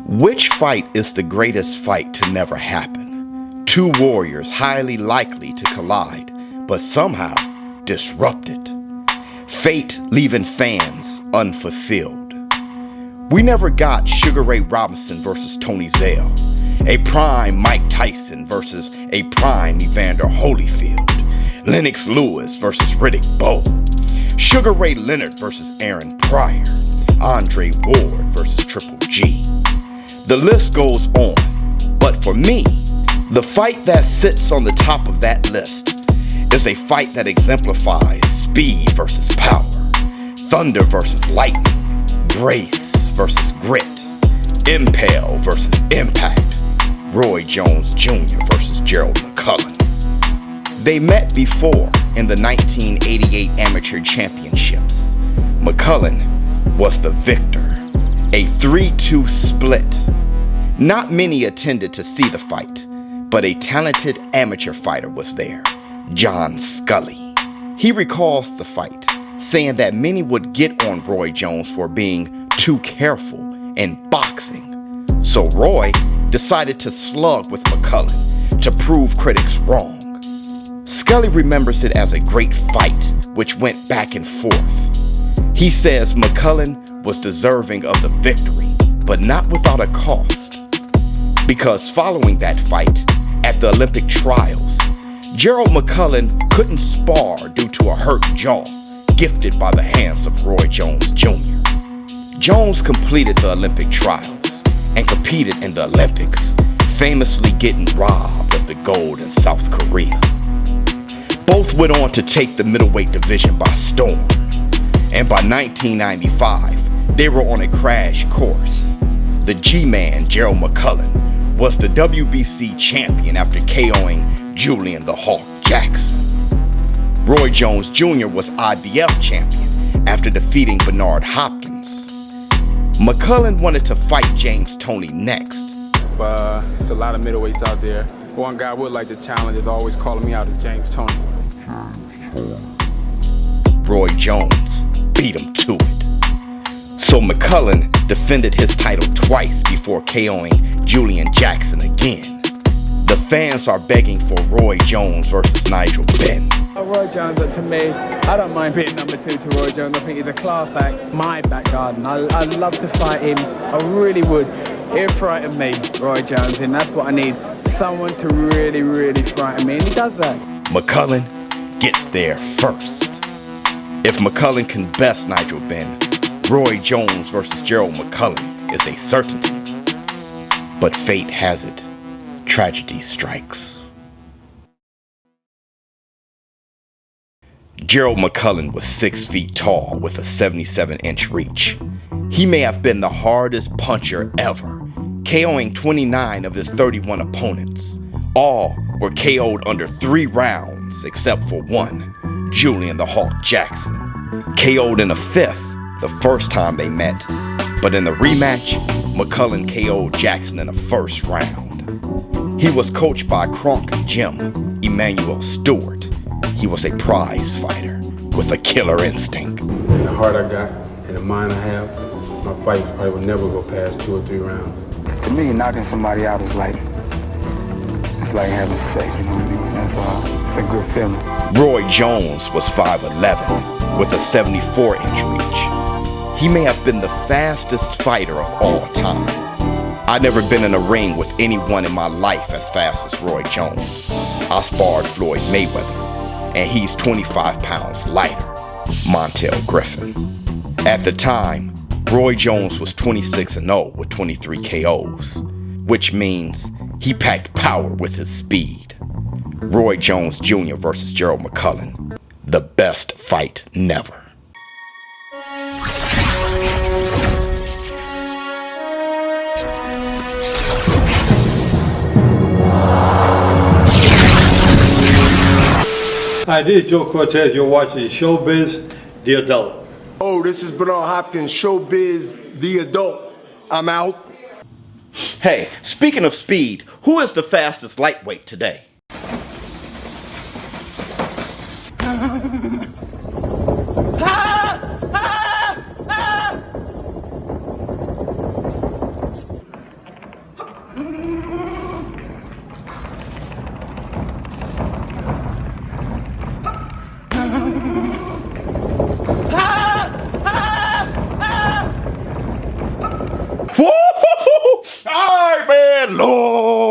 Which fight is the greatest fight to never happen? Two warriors highly likely to collide, but somehow disrupted. Fate leaving fans unfulfilled. We never got Sugar Ray Robinson versus Tony Zale, a prime Mike Tyson versus a prime Evander Holyfield, Lennox Lewis versus Riddick Bowe, Sugar Ray Leonard versus Aaron Pryor, Andre Ward versus Triple G. The list goes on, but for me, the fight that sits on the top of that list is a fight that exemplifies speed versus power, thunder versus lightning, grace versus grit, impale versus impact, Roy Jones Jr. versus Gerald McClellan. They met before in the 1988 Amateur Championships. McClellan was the victor, a 3-2 split. Not many attended to see the fight, but a talented amateur fighter was there, John Scully. He recalls the fight, saying that many would get on Roy Jones for being too careful in boxing. So Roy decided to slug with McClellan to prove critics wrong. Scully remembers it as a great fight, which went back and forth. He says McClellan was deserving of the victory, but not without a cost. Because following that fight, at the Olympic trials, Gerald McClellan couldn't spar due to a hurt jaw, gifted by the hands of Roy Jones Jr. Jones completed the Olympic trials and competed in the Olympics, famously getting robbed of the gold in South Korea. Both went on to take the middleweight division by storm, and by 1995, they were on a crash course. The G-Man, Gerald McClellan, was the WBC champion after KOing Julian the Hawk Jackson. Roy Jones Jr. was IBF champion after defeating Bernard Hopkins. McClellan wanted to fight James Toney next. It's a lot of middleweights out there. One guy I would like to challenge is always calling me out as James Toney. Roy Jones beat him to it. So McClellan defended his title twice before KOing Julian Jackson again. The fans are begging for Roy Jones versus Nigel Benn. Roy Jones, to me, I don't mind being number 2 to Roy Jones. I think he's a class act, my back garden. I'd love to fight him, I really would. He'd frighten me, Roy Jones, and that's what I need. Someone to really, really frighten me, and he does that. McClellan gets there first. If McClellan can best Nigel Benn, Roy Jones versus Gerald McClellan is a certainty. But fate has it, tragedy strikes. Gerald McClellan was 6 feet tall with a 77-inch reach. He may have been the hardest puncher ever, KOing 29 of his 31 opponents. All were KO'd under 3 rounds except for one, Julian the Hawk Jackson. KO'd in the 5th, the first time they met, but in the rematch, McClellan KO'd Jackson in the 1st round. He was coached by Kronk Jim Emanuel Stewart. He was a prize fighter with a killer instinct. The heart I got and the mind I have, my fight probably will never go past 2 or 3 rounds. To me, knocking somebody out is like having sex, you know what I mean? That's all. It's a good feeling. Roy Jones was 5'11", with a 74-inch reach. He may have been the fastest fighter of all time. I've never been in a ring with anyone in my life as fast as Roy Jones. I sparred Floyd Mayweather, and he's 25 pounds lighter, Montel Griffin. At the time, Roy Jones was 26-0 with 23 KOs, which means he packed power with his speed. Roy Jones Jr. versus Gerald McClellan, the best fight never. Hi, this is Joe Cortez. You're watching ShowBizz, The Adult. Oh, this is Bernard Hopkins, ShowBizz, The Adult. I'm out. Hey, speaking of speed, who is the fastest lightweight today? Lord.